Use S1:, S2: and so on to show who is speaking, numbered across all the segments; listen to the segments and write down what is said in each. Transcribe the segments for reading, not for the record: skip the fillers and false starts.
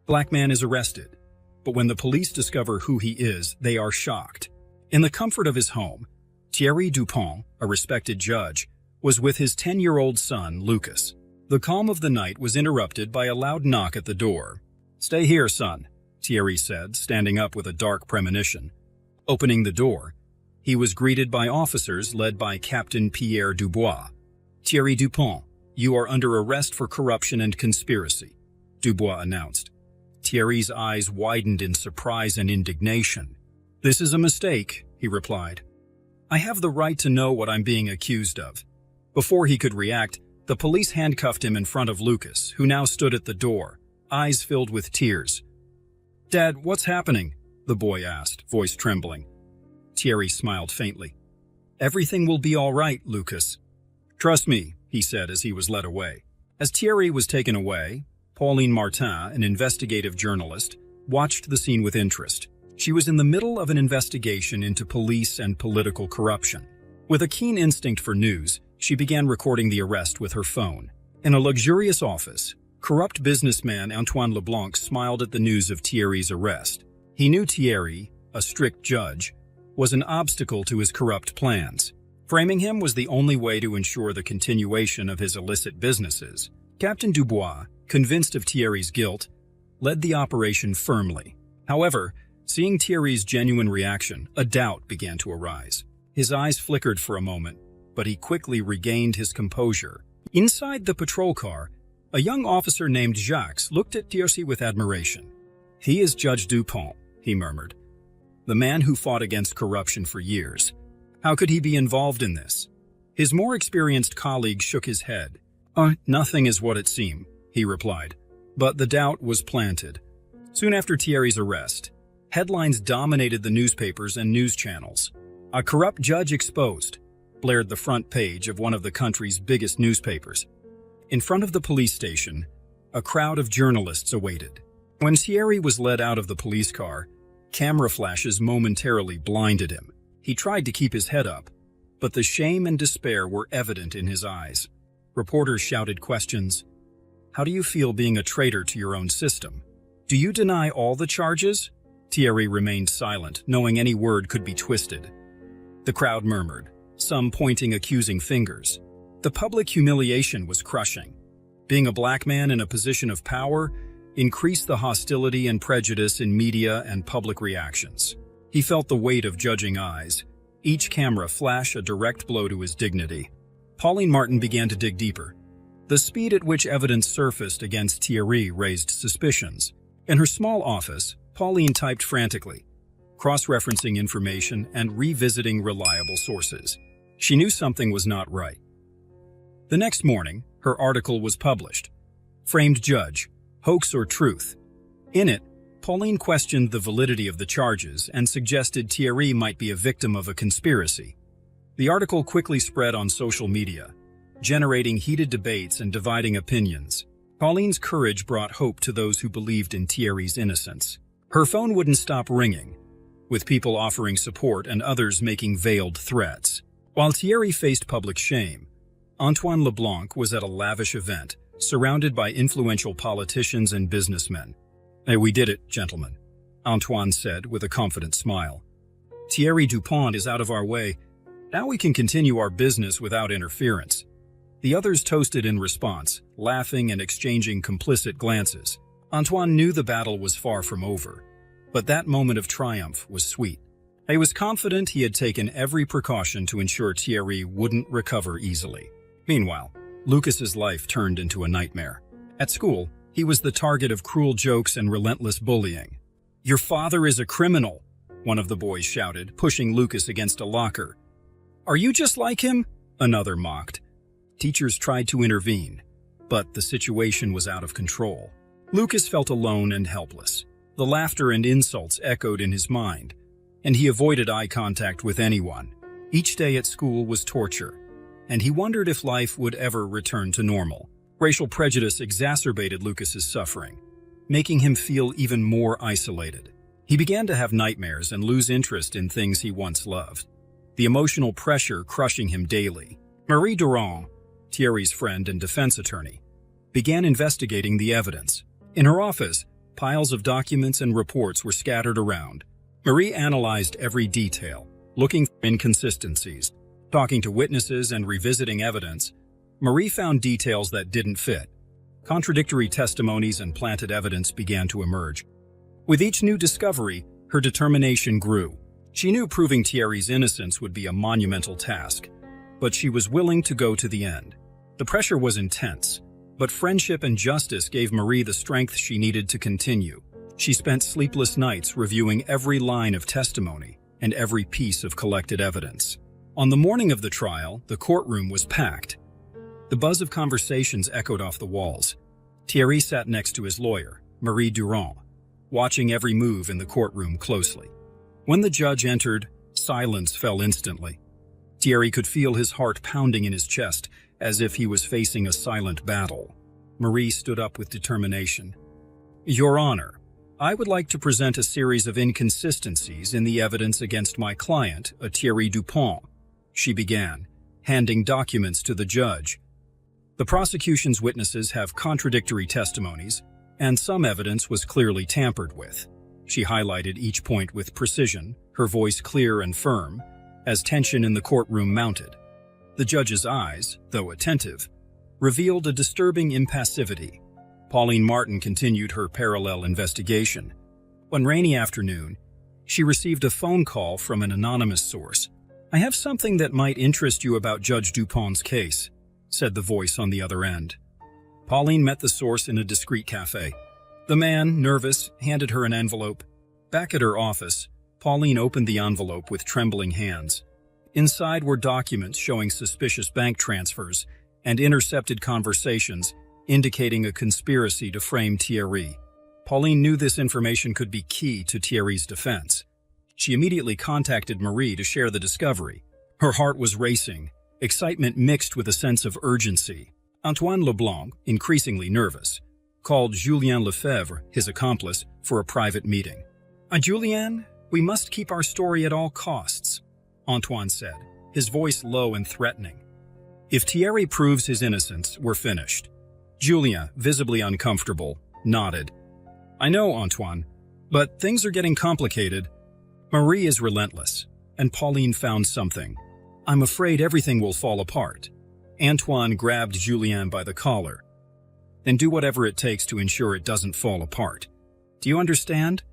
S1: Black man is arrested, but when the police discover who he is, they are shocked. In the comfort of his home, Thierry Dupont, a respected judge, was with his 10-year-old son, Lucas. The calm of the night was interrupted by a loud knock at the door. "Stay here, son," Thierry said, standing up with a dark premonition. Opening the door, he was greeted by officers led by Captain Pierre Dubois. "Thierry Dupont, you are under arrest for corruption and conspiracy," Dubois announced. Thierry's eyes widened in surprise and indignation. "This is a mistake," he replied. "I have the right to know what I'm being accused of." Before he could react, the police handcuffed him in front of Lucas, who now stood at the door, eyes filled with tears. "Dad, what's happening?" the boy asked, voice trembling. Thierry smiled faintly. "Everything will be all right, Lucas. Trust me," he said as he was led away. As Thierry was taken away, Pauline Martin, an investigative journalist, watched the scene with interest. She was in the middle of an investigation into police and political corruption. With a keen instinct for news, she began recording the arrest with her phone. In a luxurious office, corrupt businessman Antoine Leblanc smiled at the news of Thierry's arrest. He knew Thierry, a strict judge, was an obstacle to his corrupt plans. Framing him was the only way to ensure the continuation of his illicit businesses. Captain Dubois, convinced of Thierry's guilt, led the operation firmly. However, seeing Thierry's genuine reaction, a doubt began to arise. His eyes flickered for a moment, but he quickly regained his composure. Inside the patrol car, a young officer named Jacques looked at Thierry with admiration. "He is Judge Dupont," he murmured. "The man who fought against corruption for years. How could he be involved in this?" His more experienced colleague shook his head. Nothing is what it seemed," he replied. But the doubt was planted. Soon after Thierry's arrest, headlines dominated the newspapers and news channels. "A corrupt judge exposed," blared the front page of one of the country's biggest newspapers. In front of the police station, a crowd of journalists awaited. When Thierry was led out of the police car, camera flashes momentarily blinded him. He tried to keep his head up, but the shame and despair were evident in his eyes. Reporters shouted questions. "How do you feel being a traitor to your own system? Do you deny all the charges?" Thierry remained silent, knowing any word could be twisted. The crowd murmured, some pointing accusing fingers. The public humiliation was crushing. Being a black man in a position of power increased the hostility and prejudice in media and public reactions. He felt the weight of judging eyes, each camera flash a direct blow to his dignity. Pauline Martin began to dig deeper. The speed at which evidence surfaced against Thierry raised suspicions. In her small office, Pauline typed frantically, cross-referencing information and revisiting reliable sources. She knew something was not right. The next morning, her article was published. Framed Judge, Hoax or Truth? In it, Pauline questioned the validity of the charges and suggested Thierry might be a victim of a conspiracy. The article quickly spread on social media, generating heated debates and dividing opinions. Pauline's courage brought hope to those who believed in Thierry's innocence. Her phone wouldn't stop ringing, with people offering support and others making veiled threats. While Thierry faced public shame, Antoine Leblanc was at a lavish event, surrounded by influential politicians and businessmen. "Hey, we did it, gentlemen," Antoine said with a confident smile. "Thierry Dupont is out of our way. Now we can continue our business without interference." The others toasted in response, laughing and exchanging complicit glances. Antoine knew the battle was far from over, but that moment of triumph was sweet. He was confident he had taken every precaution to ensure Thierry wouldn't recover easily. Meanwhile, Lucas's life turned into a nightmare. At school, he was the target of cruel jokes and relentless bullying. "Your father is a criminal," one of the boys shouted, pushing Lucas against a locker. "Are you just like him?" another mocked. Teachers tried to intervene, but the situation was out of control. Lucas felt alone and helpless. The laughter and insults echoed in his mind, and he avoided eye contact with anyone. Each day at school was torture, and he wondered if life would ever return to normal. Racial prejudice exacerbated Lucas's suffering, making him feel even more isolated. He began to have nightmares and lose interest in things he once loved, the emotional pressure crushing him daily. Marie Durand, Thierry's friend and defense attorney, began investigating the evidence. In her office, Piles of documents and reports were scattered around. Marie analyzed every detail, looking for inconsistencies. Talking to witnesses and revisiting evidence, Marie found details that didn't fit. Contradictory testimonies and planted evidence began to emerge. With each new discovery, her determination grew. She knew proving Thierry's innocence would be a monumental task, but she was willing to go to the end. The pressure was intense, but friendship and justice gave Marie the strength she needed to continue. She spent sleepless nights reviewing every line of testimony and every piece of collected evidence. On the morning of the trial, the courtroom was packed. The buzz of conversations echoed off the walls. Thierry sat next to his lawyer, Marie Durand, watching every move in the courtroom closely. When the judge entered, silence fell instantly. Thierry could feel his heart pounding in his chest, as if he was facing a silent battle. Marie stood up with determination. "Your Honor, I would like to present a series of inconsistencies in the evidence against my client, Thierry Dupont," she began, handing documents to the judge. "The prosecution's witnesses have contradictory testimonies, and some evidence was clearly tampered with." She highlighted each point with precision, her voice clear and firm, as tension in the courtroom mounted. The judge's eyes, though attentive, revealed a disturbing impassivity. Pauline Martin continued her parallel investigation. One rainy afternoon, she received a phone call from an anonymous source. "I have something that might interest you about Judge Dupont's case," said the voice on the other end. Pauline met the source in a discreet cafe. The man, nervous, handed her an envelope. Back at her office, Pauline opened the envelope with trembling hands. Inside were documents showing suspicious bank transfers and intercepted conversations indicating a conspiracy to frame Thierry. Pauline knew this information could be key to Thierry's defense. She immediately contacted Marie to share the discovery. Her heart was racing, excitement mixed with a sense of urgency. Antoine Leblanc, increasingly nervous, called Julien Lefebvre, his accomplice, for a private meeting. "Julien, we must keep our story at all costs," Antoine said, his voice low and threatening. "If Thierry proves his innocence, we're finished." Julien, visibly uncomfortable, nodded. "I know, Antoine, but things are getting complicated." Marie is relentless, and Pauline found something. "I'm afraid everything will fall apart." Antoine grabbed Julien by the collar. "Then do whatever it takes to ensure it doesn't fall apart. Do you understand?"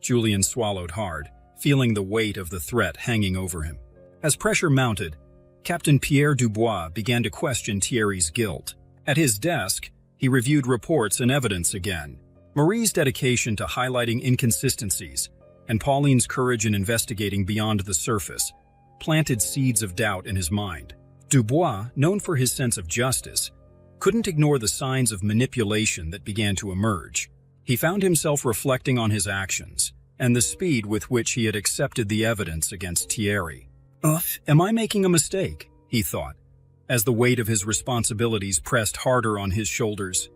S1: Julien swallowed hard, feeling the weight of the threat hanging over him. As pressure mounted, Captain Pierre Dubois began to question Thierry's guilt. At his desk, he reviewed reports and evidence again. Marie's dedication to highlighting inconsistencies and Pauline's courage in investigating beyond the surface planted seeds of doubt in his mind. Dubois, known for his sense of justice, couldn't ignore the signs of manipulation that began to emerge. He found himself reflecting on his actions and the speed with which he had accepted the evidence against Thierry. Am I making a mistake?" he thought, as the weight of his responsibilities pressed harder on his shoulders.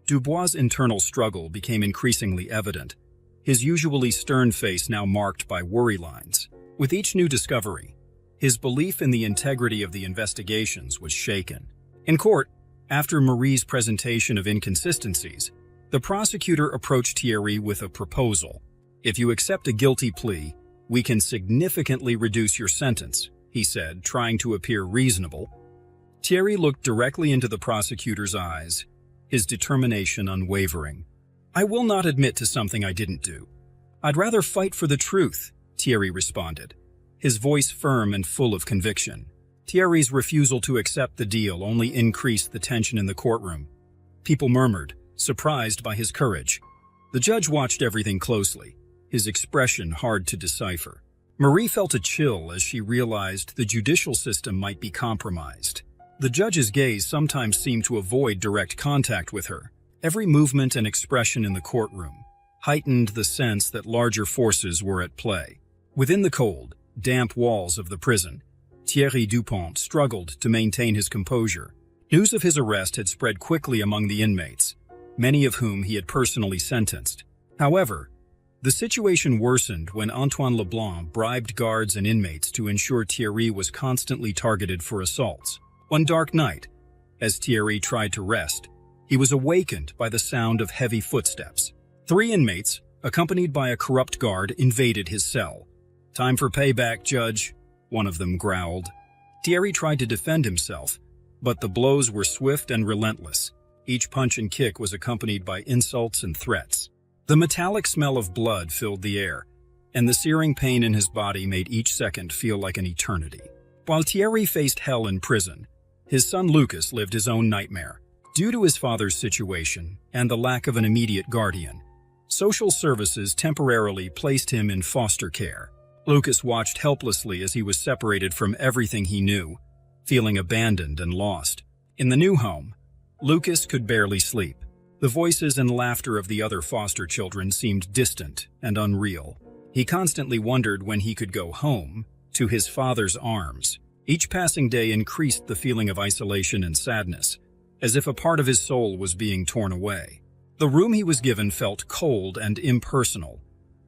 S1: Dubois' internal struggle became increasingly evident, his usually stern face now marked by worry lines. With each new discovery, his belief in the integrity of the investigations was shaken. In court, after Marie's presentation of inconsistencies, the prosecutor approached Thierry with a proposal. "If you accept a guilty plea, we can significantly reduce your sentence," he said, trying to appear reasonable. Thierry looked directly into the prosecutor's eyes, his determination unwavering. "I will not admit to something I didn't do. I'd rather fight for the truth," Thierry responded, his voice firm and full of conviction. Thierry's refusal to accept the deal only increased the tension in the courtroom. People murmured, surprised by his courage. The judge watched everything closely, his expression hard to decipher. Marie felt a chill as she realized the judicial system might be compromised. The judge's gaze sometimes seemed to avoid direct contact with her. Every movement and expression in the courtroom heightened the sense that larger forces were at play. Within the cold, damp walls of the prison, Thierry Dupont struggled to maintain his composure. News of his arrest had spread quickly among the inmates, many of whom he had personally sentenced. However, the situation worsened when Antoine Leblanc bribed guards and inmates to ensure Thierry was constantly targeted for assaults. One dark night, as Thierry tried to rest, he was awakened by the sound of heavy footsteps. Three inmates, accompanied by a corrupt guard, invaded his cell. "Time for payback, Judge," one of them growled. Thierry tried to defend himself, but the blows were swift and relentless. Each punch and kick was accompanied by insults and threats. The metallic smell of blood filled the air, and the searing pain in his body made each second feel like an eternity. While Thierry faced hell in prison, his son Lucas lived his own nightmare. Due to his father's situation and the lack of an immediate guardian, social services temporarily placed him in foster care. Lucas watched helplessly as he was separated from everything he knew, feeling abandoned and lost. In the new home, Lucas could barely sleep. The voices and laughter of the other foster children seemed distant and unreal. He constantly wondered when he could go home, to his father's arms. Each passing day increased the feeling of isolation and sadness, as if a part of his soul was being torn away. The room he was given felt cold and impersonal,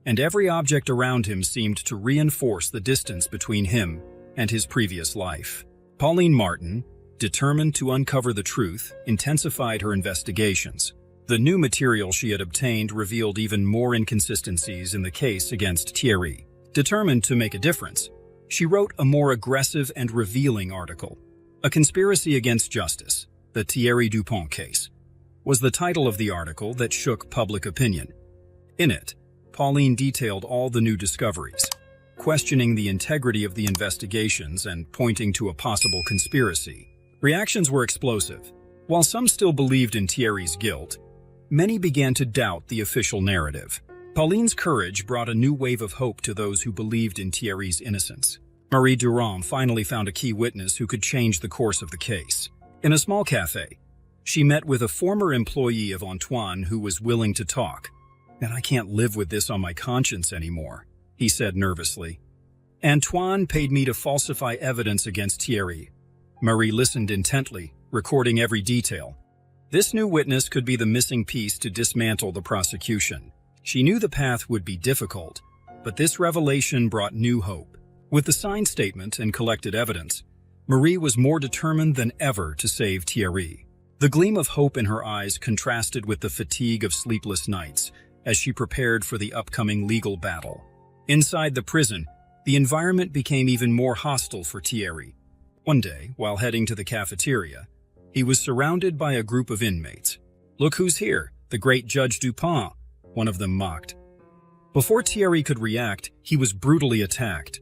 S1: and every object around him seemed to reinforce the distance between him and his previous life. Pauline Martin, determined to uncover the truth, intensified her investigations. The new material she had obtained revealed even more inconsistencies in the case against Thierry. Determined to make a difference, she wrote a more aggressive and revealing article. "A Conspiracy Against Justice, the Thierry Dupont Case," was the title of the article that shook public opinion. In it, Pauline detailed all the new discoveries, questioning the integrity of the investigations and pointing to a possible conspiracy. Reactions were explosive. While some still believed in Thierry's guilt, many began to doubt the official narrative. Pauline's courage brought a new wave of hope to those who believed in Thierry's innocence. Marie Durand finally found a key witness who could change the course of the case. In a small cafe, she met with a former employee of Antoine who was willing to talk. "And I can't live with this on my conscience anymore," he said nervously. "Antoine paid me to falsify evidence against Thierry." Marie listened intently, recording every detail. This new witness could be the missing piece to dismantle the prosecution. She knew the path would be difficult, but this revelation brought new hope. With the signed statement and collected evidence, Marie was more determined than ever to save Thierry. The gleam of hope in her eyes contrasted with the fatigue of sleepless nights as she prepared for the upcoming legal battle. Inside the prison, the environment became even more hostile for Thierry. One day, while heading to the cafeteria, he was surrounded by a group of inmates. "Look who's here, the great Judge Dupont," one of them mocked. Before Thierry could react, he was brutally attacked.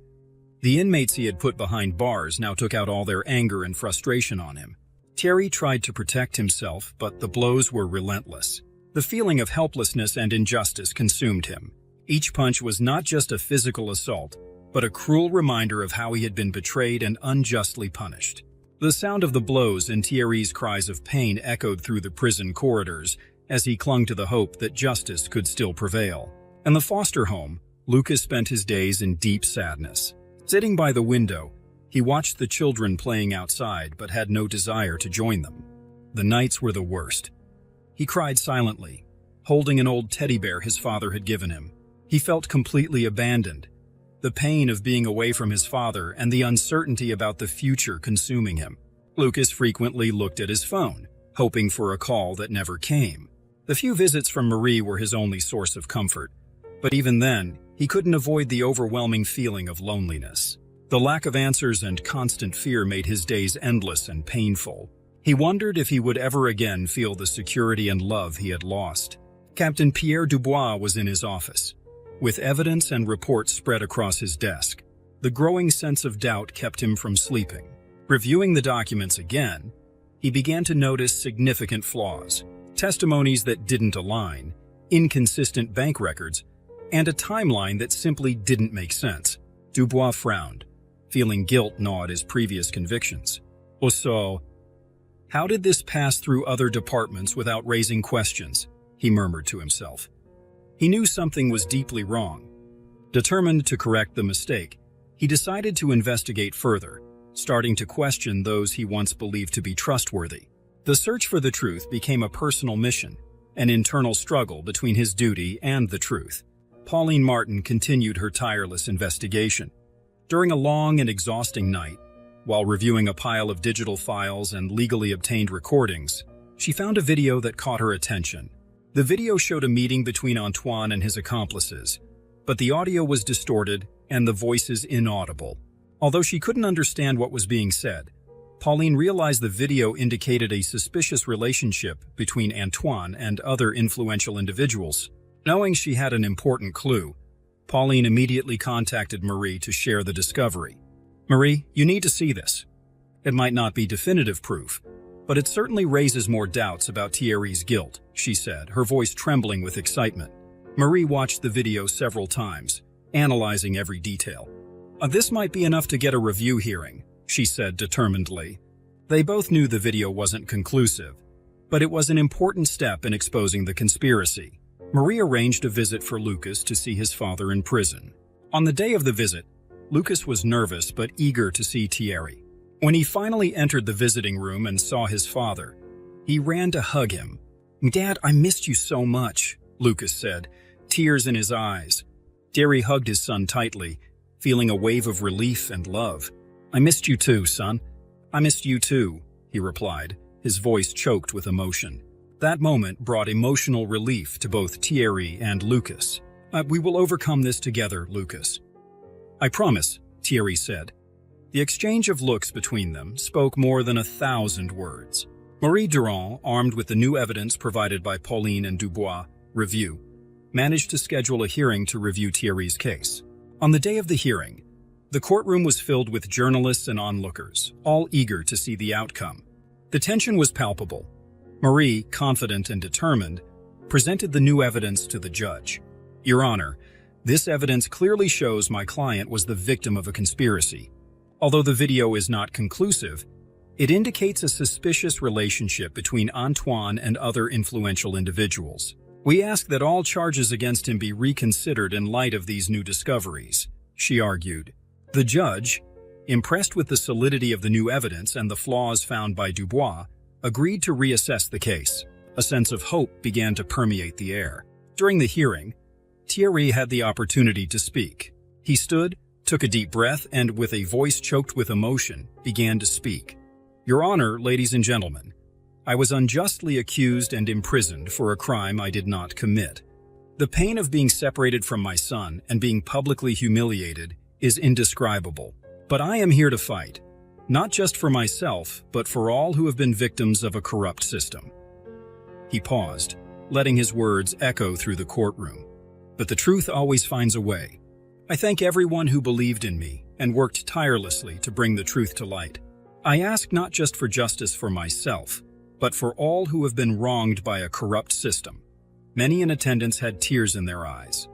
S1: The inmates he had put behind bars now took out all their anger and frustration on him. Thierry tried to protect himself, but the blows were relentless. The feeling of helplessness and injustice consumed him. Each punch was not just a physical assault, but a cruel reminder of how he had been betrayed and unjustly punished. The sound of the blows and Thierry's cries of pain echoed through the prison corridors as he clung to the hope that justice could still prevail. In the foster home, Lucas spent his days in deep sadness. Sitting by the window, he watched the children playing outside but had no desire to join them. The nights were the worst. He cried silently, holding an old teddy bear his father had given him. He felt completely abandoned, the pain of being away from his father and the uncertainty about the future consuming him. Lucas frequently looked at his phone, hoping for a call that never came. The few visits from Marie were his only source of comfort, but even then, he couldn't avoid the overwhelming feeling of loneliness. The lack of answers and constant fear made his days endless and painful. He wondered if he would ever again feel the security and love he had lost. Captain Pierre Dubois was in his office, with evidence and reports spread across his desk. The growing sense of doubt kept him from sleeping. Reviewing the documents again, he began to notice significant flaws, testimonies that didn't align, inconsistent bank records, and a timeline that simply didn't make sense. Dubois frowned, feeling guilt gnawed his previous convictions. "So, how did this pass through other departments without raising questions?" he murmured to himself. He knew something was deeply wrong. Determined to correct the mistake, he decided to investigate further, starting to question those he once believed to be trustworthy. The search for the truth became a personal mission, an internal struggle between his duty and the truth. Pauline Martin continued her tireless investigation. During a long and exhausting night, while reviewing a pile of digital files and legally obtained recordings, she found a video that caught her attention. The video showed a meeting between Antoine and his accomplices, but the audio was distorted and the voices inaudible. Although she couldn't understand what was being said, Pauline realized the video indicated a suspicious relationship between Antoine and other influential individuals. Knowing she had an important clue, Pauline immediately contacted Marie to share the discovery. "Marie, you need to see this. It might not be definitive proof, but it certainly raises more doubts about Thierry's guilt," she said, her voice trembling with excitement. Marie watched the video several times, analyzing every detail. "This might be enough to get a review hearing," she said determinedly. They both knew the video wasn't conclusive, but it was an important step in exposing the conspiracy. Marie arranged a visit for Lucas to see his father in prison. On the day of the visit, Lucas was nervous but eager to see Thierry. When he finally entered the visiting room and saw his father, he ran to hug him. "Dad, I missed you so much," Lucas said, tears in his eyes. Thierry hugged his son tightly, feeling a wave of relief and love. "I missed you too, son. I missed you too," he replied, his voice choked with emotion. That moment brought emotional relief to both Thierry and Lucas. "We will overcome this together, Lucas." "I promise," Thierry said. The exchange of looks between them spoke more than 1,000 words. Marie Durand, armed with the new evidence provided by Pauline and Dubois, review, managed to schedule a hearing to review Thierry's case. On the day of the hearing, the courtroom was filled with journalists and onlookers, all eager to see the outcome. The tension was palpable. Marie, confident and determined, presented the new evidence to the judge. "Your Honor, this evidence clearly shows my client was the victim of a conspiracy. Although the video is not conclusive, it indicates a suspicious relationship between Antoine and other influential individuals. We ask that all charges against him be reconsidered in light of these new discoveries," she argued. The judge, impressed with the solidity of the new evidence and the flaws found by Dubois, agreed to reassess the case. A sense of hope began to permeate the air. During the hearing, Thierry had the opportunity to speak. He stood, took a deep breath, and with a voice choked with emotion, began to speak. "Your Honor, ladies and gentlemen, I was unjustly accused and imprisoned for a crime I did not commit. The pain of being separated from my son and being publicly humiliated is indescribable. But I am here to fight, not just for myself, but for all who have been victims of a corrupt system." He paused, letting his words echo through the courtroom. "But the truth always finds a way. I thank everyone who believed in me and worked tirelessly to bring the truth to light. I ask not just for justice for myself, but for all who have been wronged by a corrupt system." Many in attendance had tears in their eyes.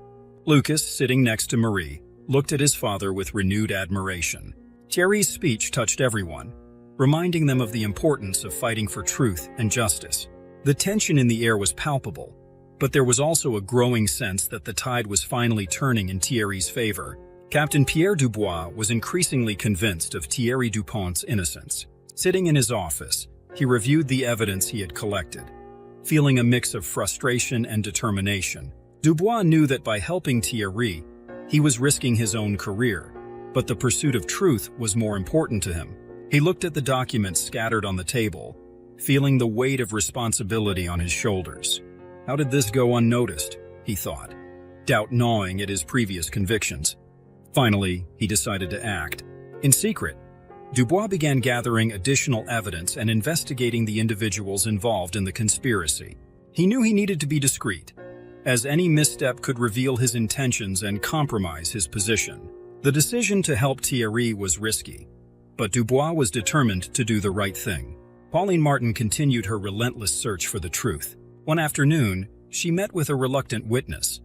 S1: Lucas, sitting next to Marie, looked at his father with renewed admiration. Thierry's speech touched everyone, reminding them of the importance of fighting for truth and justice. The tension in the air was palpable, but there was also a growing sense that the tide was finally turning in Thierry's favor. Captain Pierre Dubois was increasingly convinced of Thierry Dupont's innocence. Sitting in his office, he reviewed the evidence he had collected, feeling a mix of frustration and determination. Dubois knew that by helping Thierry, he was risking his own career, but the pursuit of truth was more important to him. He looked at the documents scattered on the table, feeling the weight of responsibility on his shoulders. How did this go unnoticed, he thought, doubt gnawing at his previous convictions. Finally, he decided to act. In secret, Dubois began gathering additional evidence and investigating the individuals involved in the conspiracy. He knew he needed to be discreet, as any misstep could reveal his intentions and compromise his position. The decision to help Thierry was risky, but Dubois was determined to do the right thing. Pauline Martin continued her relentless search for the truth. One afternoon, she met with a reluctant witness,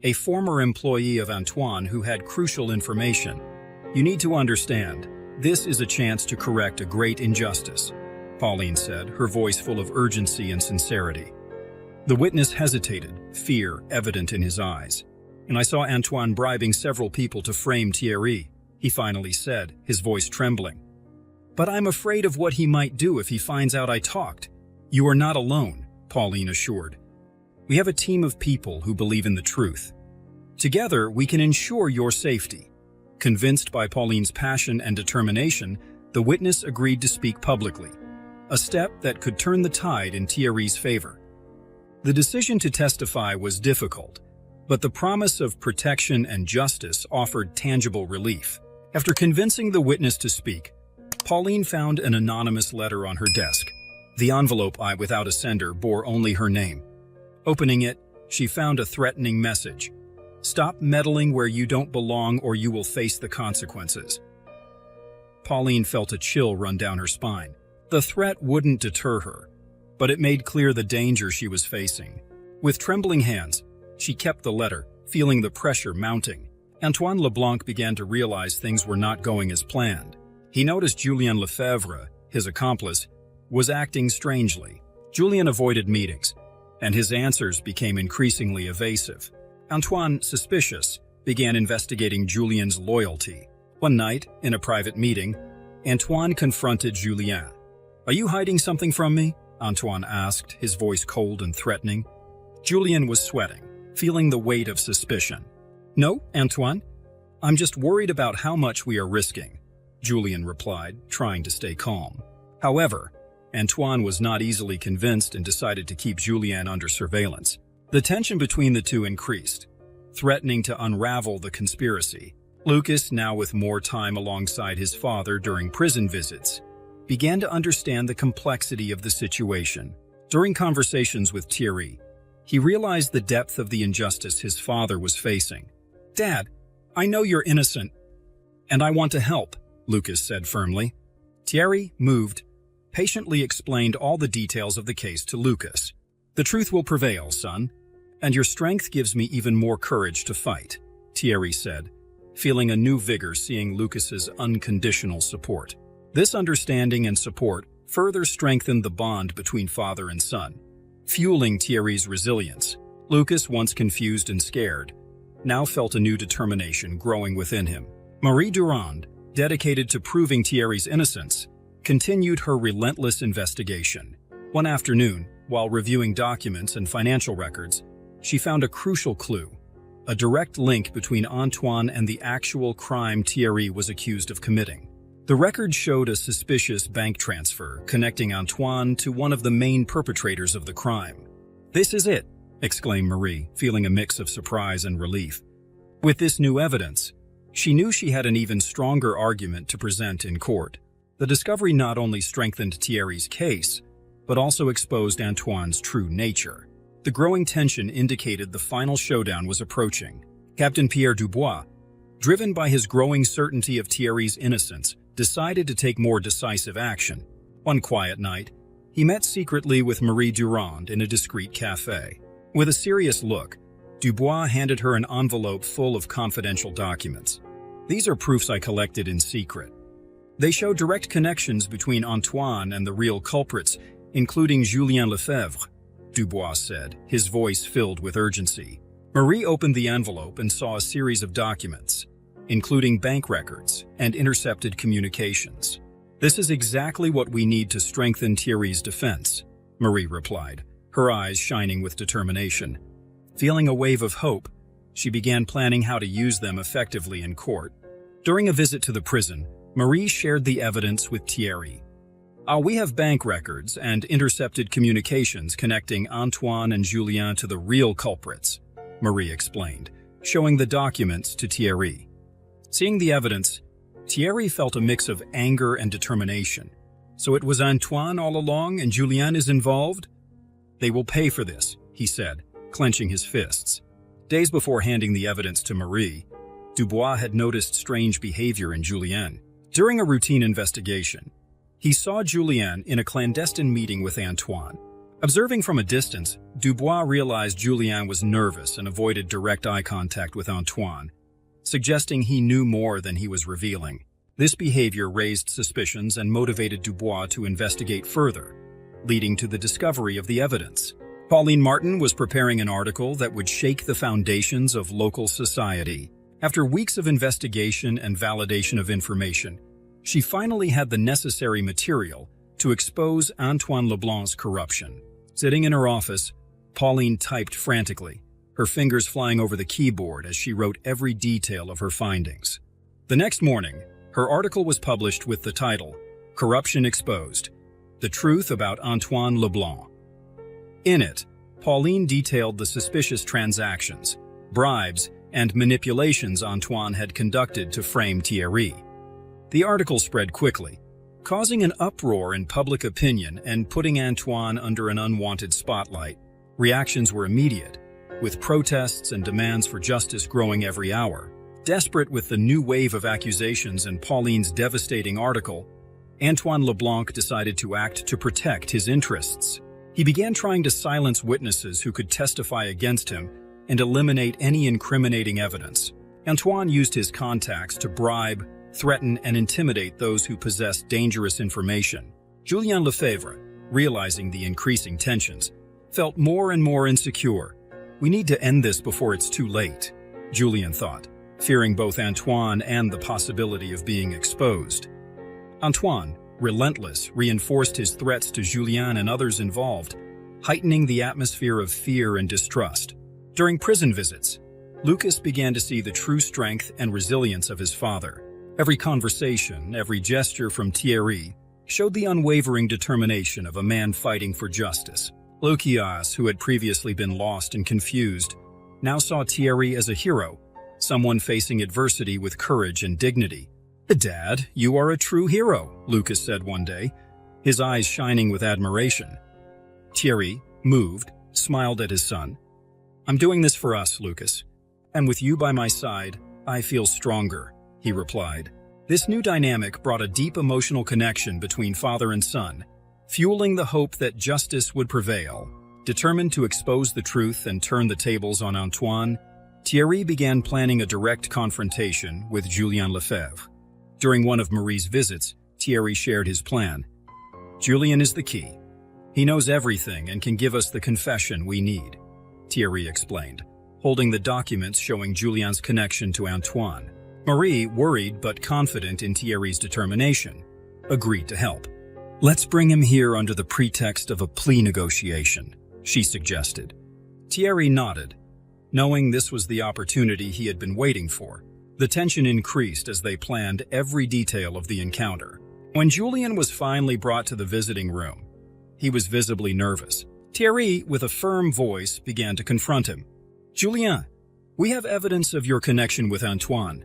S1: a former employee of Antoine who had crucial information. "You need to understand, this is a chance to correct a great injustice," Pauline said, her voice full of urgency and sincerity. The witness hesitated, fear evident in his eyes. "And I saw Antoine bribing several people to frame Thierry," he finally said, his voice trembling. "But I'm afraid of what he might do if he finds out I talked." "You are not alone," Pauline assured. "We have a team of people who believe in the truth. Together, we can ensure your safety." Convinced by Pauline's passion and determination, the witness agreed to speak publicly, a step that could turn the tide in Thierry's favor. The decision to testify was difficult, but the promise of protection and justice offered tangible relief. After convincing the witness to speak, Pauline found an anonymous letter on her desk. The envelope without a sender bore only her name. Opening it, she found a threatening message. "Stop meddling where you don't belong or you will face the consequences." Pauline felt a chill run down her spine. The threat wouldn't deter her, but it made clear the danger she was facing. With trembling hands, she kept the letter, feeling the pressure mounting. Antoine Leblanc began to realize things were not going as planned. He noticed Julien Lefebvre, his accomplice, was acting strangely. Julien avoided meetings, and his answers became increasingly evasive. Antoine, suspicious, began investigating Julien's loyalty. One night, in a private meeting, Antoine confronted Julien. "Are you hiding something from me?" Antoine asked, his voice cold and threatening. Julien was sweating, feeling the weight of suspicion. "No, Antoine. I'm just worried about how much we are risking," Julien replied, trying to stay calm. However, Antoine was not easily convinced and decided to keep Julien under surveillance. The tension between the two increased, threatening to unravel the conspiracy. Lucas, now with more time alongside his father during prison visits, began to understand the complexity of the situation. During conversations with Thierry, he realized the depth of the injustice his father was facing. "Dad, I know you're innocent, and I want to help," Lucas said firmly. Thierry, moved, patiently explained all the details of the case to Lucas. "The truth will prevail, son, and your strength gives me even more courage to fight," Thierry said, feeling a new vigor seeing Lucas's unconditional support. This understanding and support further strengthened the bond between father and son, fueling Thierry's resilience. Lucas, once confused and scared, now felt a new determination growing within him. Marie Durand, dedicated to proving Thierry's innocence, continued her relentless investigation. One afternoon, while reviewing documents and financial records, she found a crucial clue, a direct link between Antoine and the actual crime Thierry was accused of committing. The record showed a suspicious bank transfer connecting Antoine to one of the main perpetrators of the crime. "This is it," exclaimed Marie, feeling a mix of surprise and relief. With this new evidence, she knew she had an even stronger argument to present in court. The discovery not only strengthened Thierry's case, but also exposed Antoine's true nature. The growing tension indicated the final showdown was approaching. Captain Pierre Dubois, driven by his growing certainty of Thierry's innocence, decided to take more decisive action. One quiet night, he met secretly with Marie Durand in a discreet cafe. With a serious look, Dubois handed her an envelope full of confidential documents. "These are proofs I collected in secret. They show direct connections between Antoine and the real culprits, including Julien Lefebvre," Dubois said, his voice filled with urgency. Marie opened the envelope and saw a series of documents, including bank records and intercepted communications. "This is exactly what we need to strengthen Thierry's defense," Marie replied, her eyes shining with determination. Feeling a wave of hope, she began planning how to use them effectively in court. During a visit to the prison, Marie shared the evidence with Thierry. We have bank records and intercepted communications connecting Antoine and Julien to the real culprits," Marie explained, showing the documents to Thierry. Seeing the evidence, Thierry felt a mix of anger and determination. "So it was Antoine all along and Julien is involved? They will pay for this," he said, clenching his fists. Days before handing the evidence to Marie, Dubois had noticed strange behavior in Julien. During a routine investigation, he saw Julien in a clandestine meeting with Antoine. Observing from a distance, Dubois realized Julien was nervous and avoided direct eye contact with Antoine, suggesting he knew more than he was revealing. This behavior raised suspicions and motivated Dubois to investigate further, leading to the discovery of the evidence. Pauline Martin was preparing an article that would shake the foundations of local society. After weeks of investigation and validation of information, she finally had the necessary material to expose Antoine Leblanc's corruption. Sitting in her office, Pauline typed frantically, her fingers flying over the keyboard as she wrote every detail of her findings. The next morning, her article was published with the title, "Corruption Exposed: The Truth About Antoine Leblanc." In it, Pauline detailed the suspicious transactions, bribes, and manipulations Antoine had conducted to frame Thierry. The article spread quickly, causing an uproar in public opinion and putting Antoine under an unwanted spotlight. Reactions were immediate, with protests and demands for justice growing every hour. Desperate with the new wave of accusations and Pauline's devastating article, Antoine LeBlanc decided to act to protect his interests. He began trying to silence witnesses who could testify against him and eliminate any incriminating evidence. Antoine used his contacts to bribe, threaten, and intimidate those who possessed dangerous information. Julien Lefebvre, realizing the increasing tensions, felt more and more insecure. "We need to end this before it's too late," Julien thought, fearing both Antoine and the possibility of being exposed. Antoine, relentless, reinforced his threats to Julien and others involved, heightening the atmosphere of fear and distrust. During prison visits, Lucas began to see the true strength and resilience of his father. Every conversation, every gesture from Thierry showed the unwavering determination of a man fighting for justice. Lucias, who had previously been lost and confused, now saw Thierry as a hero, someone facing adversity with courage and dignity. "Dad, you are a true hero," Lucas said one day, his eyes shining with admiration. Thierry, moved, smiled at his son. "I'm doing this for us, Lucas. And with you by my side, I feel stronger," he replied. This new dynamic brought a deep emotional connection between father and son, fueling the hope that justice would prevail. Determined to expose the truth and turn the tables on Antoine, Thierry began planning a direct confrontation with Julien Lefebvre. During one of Marie's visits, Thierry shared his plan. "Julien is the key. He knows everything and can give us the confession we need," Thierry explained, holding the documents showing Julien's connection to Antoine. Marie, worried but confident in Thierry's determination, agreed to help. "Let's bring him here under the pretext of a plea negotiation," she suggested. Thierry nodded, knowing this was the opportunity he had been waiting for. The tension increased as they planned every detail of the encounter. When Julien was finally brought to the visiting room, he was visibly nervous. Thierry, with a firm voice, began to confront him. "Julien, we have evidence of your connection with Antoine.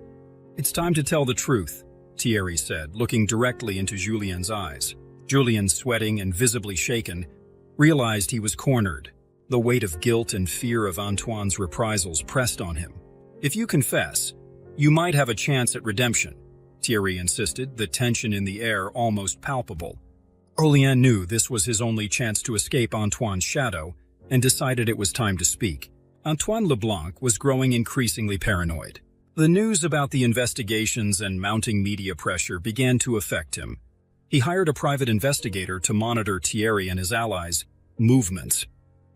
S1: It's time to tell the truth," Thierry said, looking directly into Julien's eyes. Julien, sweating and visibly shaken, realized he was cornered. The weight of guilt and fear of Antoine's reprisals pressed on him. "If you confess, you might have a chance at redemption," Thierry insisted, the tension in the air almost palpable. Julien knew this was his only chance to escape Antoine's shadow and decided it was time to speak. Antoine LeBlanc was growing increasingly paranoid. The news about the investigations and mounting media pressure began to affect him. He hired a private investigator to monitor Thierry and his allies' movements.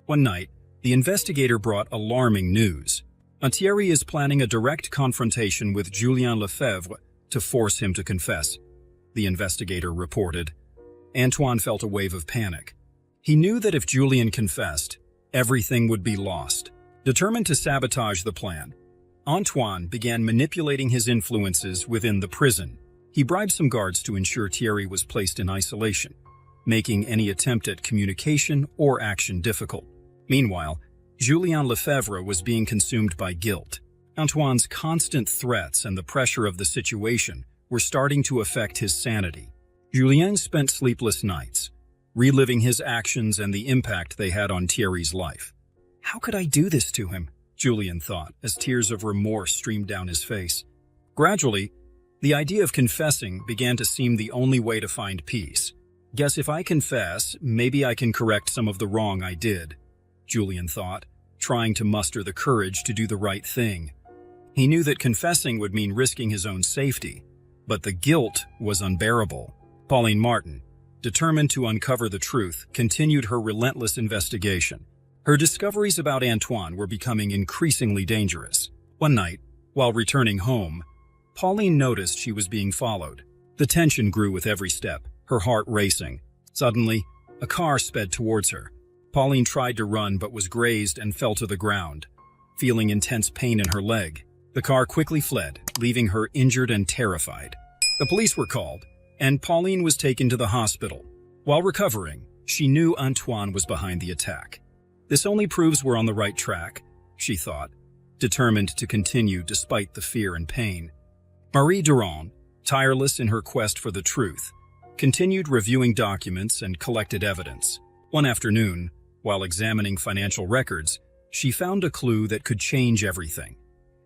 S1: One night, the investigator brought alarming news. Thierry is planning a direct confrontation with Julien Lefebvre to force him to confess, the investigator reported. Antoine felt a wave of panic. He knew that if Julien confessed, everything would be lost. Determined to sabotage the plan, Antoine began manipulating his influences within the prison. He bribed some guards to ensure Thierry was placed in isolation, making any attempt at communication or action difficult. Meanwhile, Julien Lefebvre was being consumed by guilt. Antoine's constant threats and the pressure of the situation were starting to affect his sanity. Julien spent sleepless nights, reliving his actions and the impact they had on Thierry's life. "How could I do this to him?" Julien thought, as tears of remorse streamed down his face. Gradually, the idea of confessing began to seem the only way to find peace. "Guess if I confess, maybe I can correct some of the wrong I did," Julien thought, trying to muster the courage to do the right thing. He knew that confessing would mean risking his own safety, but the guilt was unbearable. Pauline Martin, determined to uncover the truth, continued her relentless investigation. Her discoveries about Antoine were becoming increasingly dangerous. One night, while returning home, Pauline noticed she was being followed. The tension grew with every step, her heart racing. Suddenly, a car sped towards her. Pauline tried to run but was grazed and fell to the ground, feeling intense pain in her leg. The car quickly fled, leaving her injured and terrified. The police were called, and Pauline was taken to the hospital. While recovering, she knew Antoine was behind the attack. This only proves we're on the right track, she thought, determined to continue despite the fear and pain. Marie Durand, tireless in her quest for the truth, continued reviewing documents and collected evidence. One afternoon, while examining financial records, she found a clue that could change everything.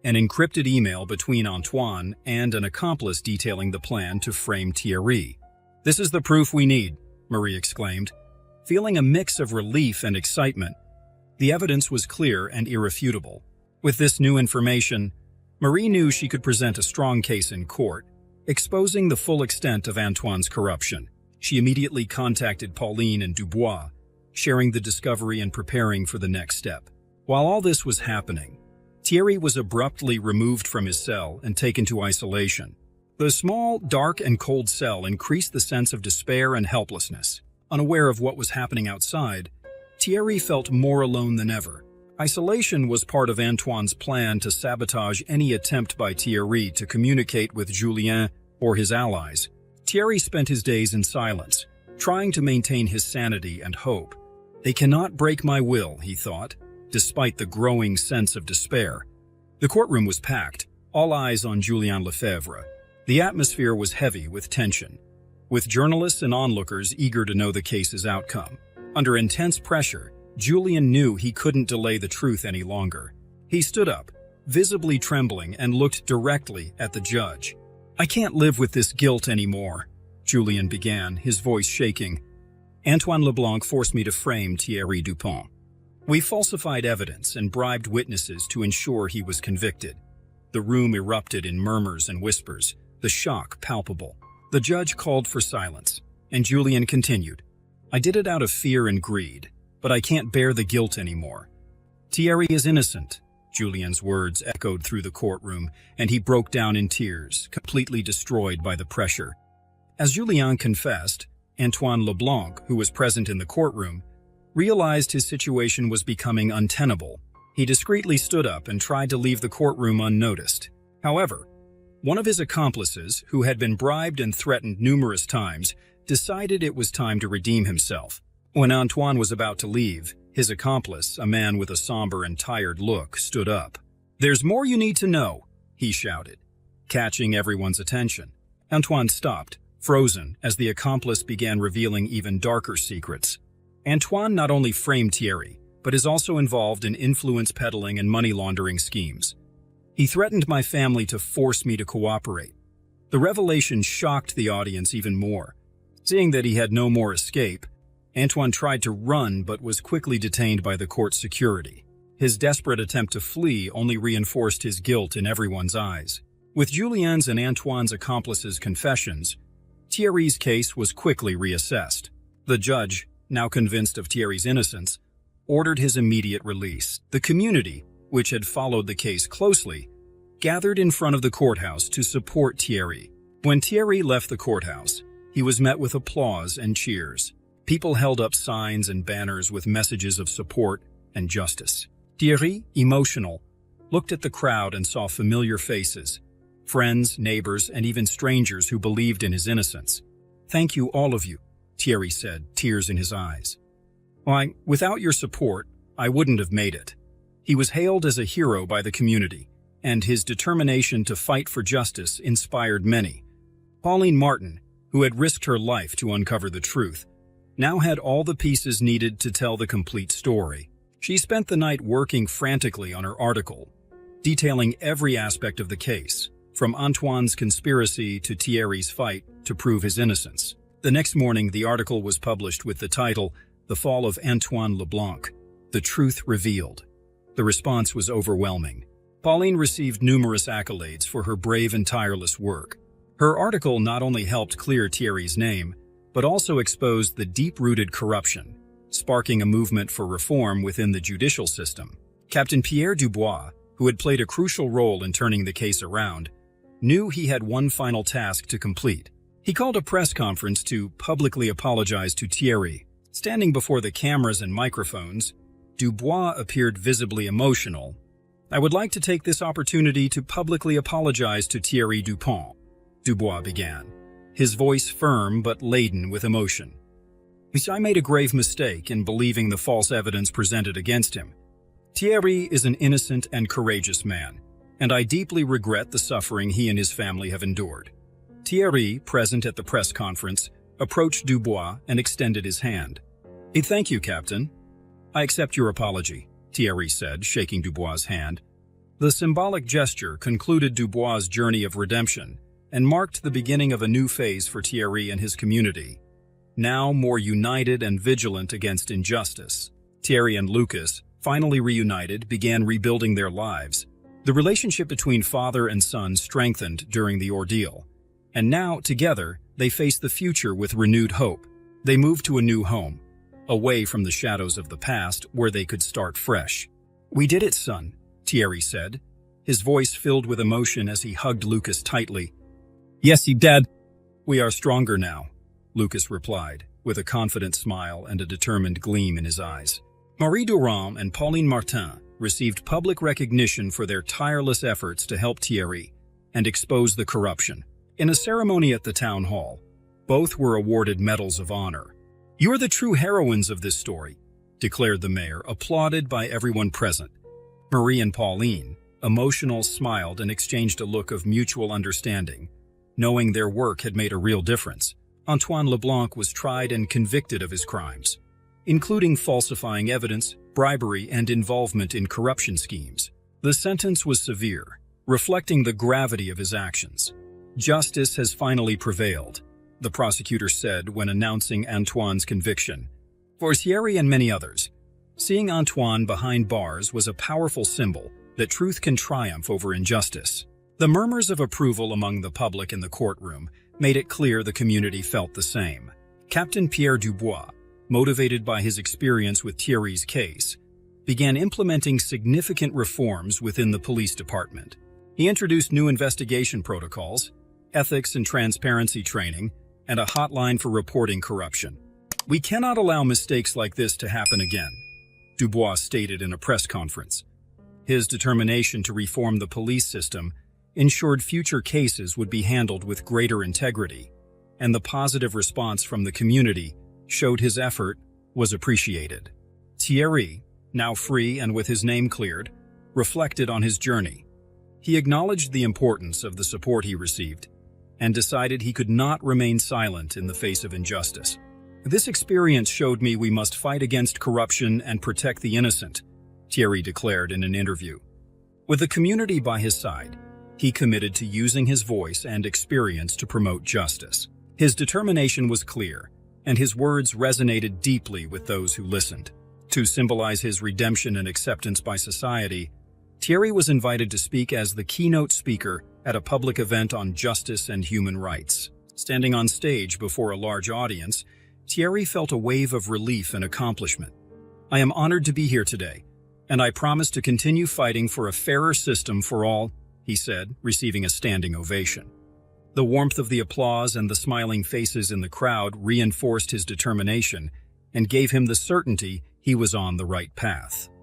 S1: An encrypted email between Antoine and an accomplice detailing the plan to frame Thierry. "This is the proof we need," Marie exclaimed. Feeling a mix of relief and excitement, the evidence was clear and irrefutable. With this new information, Marie knew she could present a strong case in court, exposing the full extent of Antoine's corruption. She immediately contacted Pauline and Dubois, sharing the discovery and preparing for the next step. While all this was happening, Thierry was abruptly removed from his cell and taken to isolation. The small, dark, and cold cell increased the sense of despair and helplessness. Unaware of what was happening outside, Thierry felt more alone than ever. Isolation was part of Antoine's plan to sabotage any attempt by Thierry to communicate with Julien or his allies. Thierry spent his days in silence, trying to maintain his sanity and hope. "They cannot break my will," he thought, despite the growing sense of despair. The courtroom was packed, all eyes on Julien Lefebvre. The atmosphere was heavy with tension, with journalists and onlookers eager to know the case's outcome. Under intense pressure, Julien knew he couldn't delay the truth any longer. He stood up, visibly trembling, and looked directly at the judge. "I can't live with this guilt anymore," Julien began, his voice shaking. "Antoine Leblanc forced me to frame Thierry Dupont. We falsified evidence and bribed witnesses to ensure he was convicted." The room erupted in murmurs and whispers, the shock palpable. The judge called for silence, and Julien continued. "I did it out of fear and greed, but I can't bear the guilt anymore." "Thierry is innocent," Julien's words echoed through the courtroom, and he broke down in tears, completely destroyed by the pressure. As Julien confessed, Antoine Leblanc, who was present in the courtroom, realized his situation was becoming untenable. He discreetly stood up and tried to leave the courtroom unnoticed. However, one of his accomplices, who had been bribed and threatened numerous times, decided it was time to redeem himself. When Antoine was about to leave, his accomplice, a man with a somber and tired look, stood up. "There's more you need to know," he shouted, catching everyone's attention. Antoine stopped, frozen, as the accomplice began revealing even darker secrets. "Antoine not only framed Thierry, but is also involved in influence peddling and money laundering schemes. He threatened my family to force me to cooperate." The revelation shocked the audience even more. Seeing that he had no more escape, Antoine tried to run but was quickly detained by the court security. His desperate attempt to flee only reinforced his guilt in everyone's eyes. With Julien's and Antoine's accomplices' confessions, Thierry's case was quickly reassessed. The judge, now convinced of Thierry's innocence, ordered his immediate release. The community, which had followed the case closely, gathered in front of the courthouse to support Thierry. When Thierry left the courthouse, he was met with applause and cheers. People held up signs and banners with messages of support and justice. Thierry, emotional, looked at the crowd and saw familiar faces, friends, neighbors, and even strangers who believed in his innocence. "Thank you, all of you," Thierry said, tears in his eyes. "Why, without your support, I wouldn't have made it." He was hailed as a hero by the community, and his determination to fight for justice inspired many. Pauline Martin, who had risked her life to uncover the truth, now had all the pieces needed to tell the complete story. She spent the night working frantically on her article, detailing every aspect of the case, from Antoine's conspiracy to Thierry's fight to prove his innocence. The next morning, the article was published with the title, "The Fall of Antoine Leblanc, The Truth Revealed." The response was overwhelming. Pauline received numerous accolades for her brave and tireless work. Her article not only helped clear Thierry's name, but also exposed the deep-rooted corruption, sparking a movement for reform within the judicial system. Captain Pierre Dubois, who had played a crucial role in turning the case around, knew he had one final task to complete. He called a press conference to publicly apologize to Thierry. Standing before the cameras and microphones, Dubois appeared visibly emotional. "I would like to take this opportunity to publicly apologize to Thierry Dupont," Dubois began, his voice firm but laden with emotion. I made a grave mistake in believing the false evidence presented against him. Thierry is an innocent and courageous man, and I deeply regret the suffering he and his family have endured. Thierry, present at the press conference, approached Dubois and extended his hand. Thank you, Captain. I accept your apology, Thierry said, shaking Dubois' hand. The symbolic gesture concluded Dubois' journey of redemption and marked the beginning of a new phase for Thierry and his community. Now more united and vigilant against injustice, Thierry and Lucas, finally reunited, began rebuilding their lives. The relationship between father and son strengthened during the ordeal, and now, together, they face the future with renewed hope. They moved to a new home, away from the shadows of the past where they could start fresh. "We did it, son," Thierry said, his voice filled with emotion as he hugged Lucas tightly. "Yes, you did. We are stronger now," Lucas replied, with a confident smile and a determined gleam in his eyes. Marie Durand and Pauline Martin received public recognition for their tireless efforts to help Thierry and expose the corruption. In a ceremony at the town hall, both were awarded medals of honor. "You're the true heroines of this story," declared the mayor, applauded by everyone present. Marie and Pauline, emotional, smiled and exchanged a look of mutual understanding, knowing their work had made a real difference. Antoine Leblanc was tried and convicted of his crimes, including falsifying evidence, bribery, and involvement in corruption schemes. The sentence was severe, reflecting the gravity of his actions. "Justice has finally prevailed," the prosecutor said when announcing Antoine's conviction. For Thierry and many others, seeing Antoine behind bars was a powerful symbol that truth can triumph over injustice. The murmurs of approval among the public in the courtroom made it clear the community felt the same. Captain Pierre Dubois, motivated by his experience with Thierry's case, began implementing significant reforms within the police department. He introduced new investigation protocols, ethics and transparency training, and a hotline for reporting corruption. "We cannot allow mistakes like this to happen again," Dubois stated in a press conference. His determination to reform the police system ensured future cases would be handled with greater integrity, and the positive response from the community showed his effort was appreciated. Thierry, now free and with his name cleared, reflected on his journey. He acknowledged the importance of the support he received and decided he could not remain silent in the face of injustice. "This experience showed me we must fight against corruption and protect the innocent," Thierry declared in an interview. With the community by his side, he committed to using his voice and experience to promote justice. His determination was clear, and his words resonated deeply with those who listened. To symbolize his redemption and acceptance by society, Thierry was invited to speak as the keynote speaker at a public event on justice and human rights. Standing on stage before a large audience, Thierry felt a wave of relief and accomplishment. "I am honored to be here today, and I promise to continue fighting for a fairer system for all," he said, receiving a standing ovation. The warmth of the applause and the smiling faces in the crowd reinforced his determination and gave him the certainty he was on the right path.